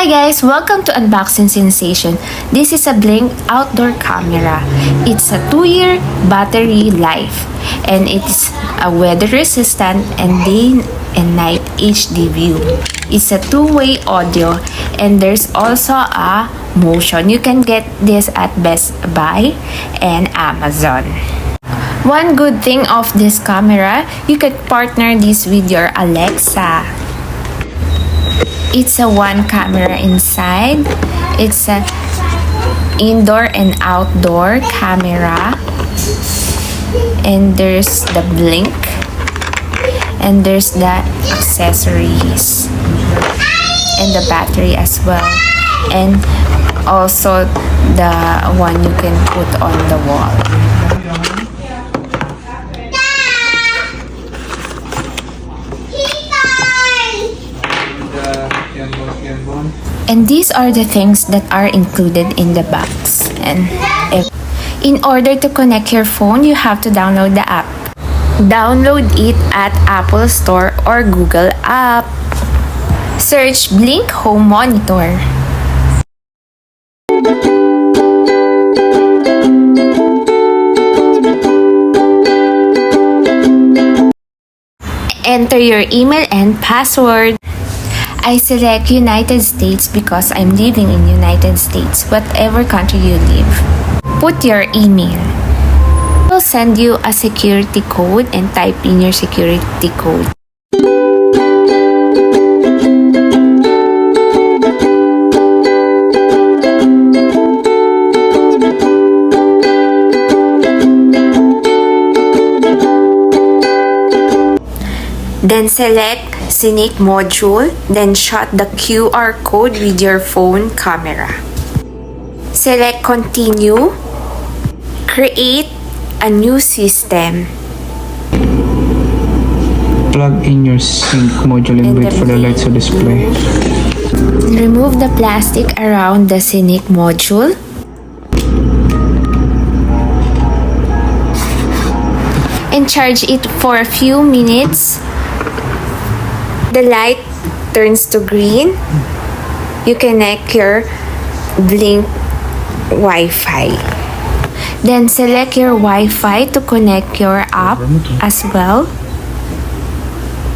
Hi guys, welcome to Unboxing Sensation. This is a Blink outdoor camera. It's a 2-year battery life and it's a weather resistant and day and night HD view. It's a two-way audio and there's also a motion. You can get this at Bestbuy and Amazon. One good thing of this camera, you can partner this with your Alexa. It's a one camera inside. It's a indoor and outdoor camera. And there's the blink. And there's the accessories. And the battery as well. And also the one you can put on the wall. And these are the things that are included in the box. And in order to connect your phone, you have to download the app. Download it at Apple Store or Google App. Search Blink Home Monitor. Enter your email and password. I select United States because I'm living in United States, whatever country you live. Put your email. We'll send you a security code and type in your security code. Then select Scenic module, then shot the QR code with your phone camera. Select Continue. Create a new system. Plug in your sync module and wait for the lights to display. Remove the plastic around the Scenic module. And charge it for a few minutes. The light turns to green. You connect your Blink Wi-Fi. Then select your Wi-Fi to connect your app as well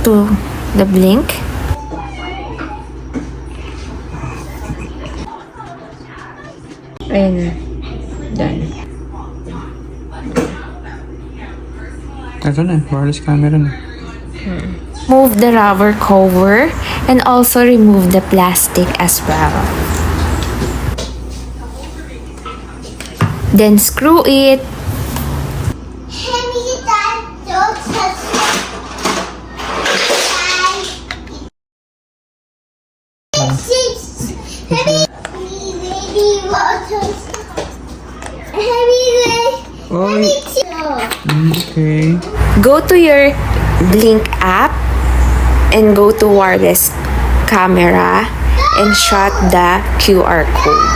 to the Blink. And done. Ito na, wireless camera na. Remove the rubber cover and also remove the plastic as well. Then screw it. Okay. Go to your Blink app and go to wireless camera and shot the QR code.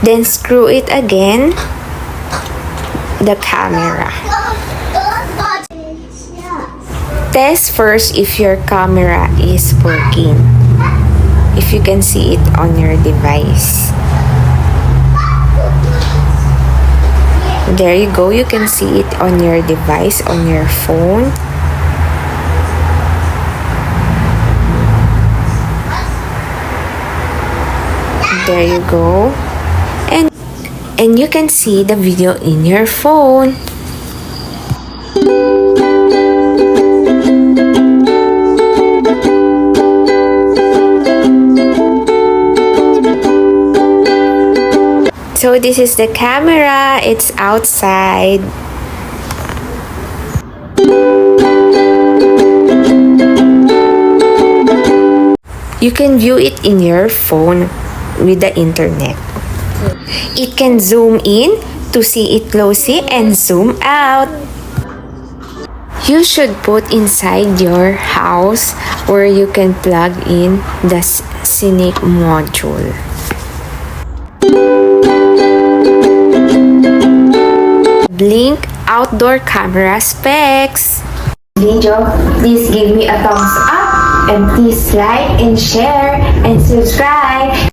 Then screw it again, the camera. Test first if your camera is working. If you can see it on your device. There you go, you can see it on your device, on your phone. There you go. And you can see the video in your phone. So this is the camera, it's outside. You can view it in your phone with the internet. It can zoom in to see it closely and zoom out. You should put inside your house where you can plug in the Scenic module. Blink outdoor camera specs. Video, please give me a thumbs up and please like and share and subscribe.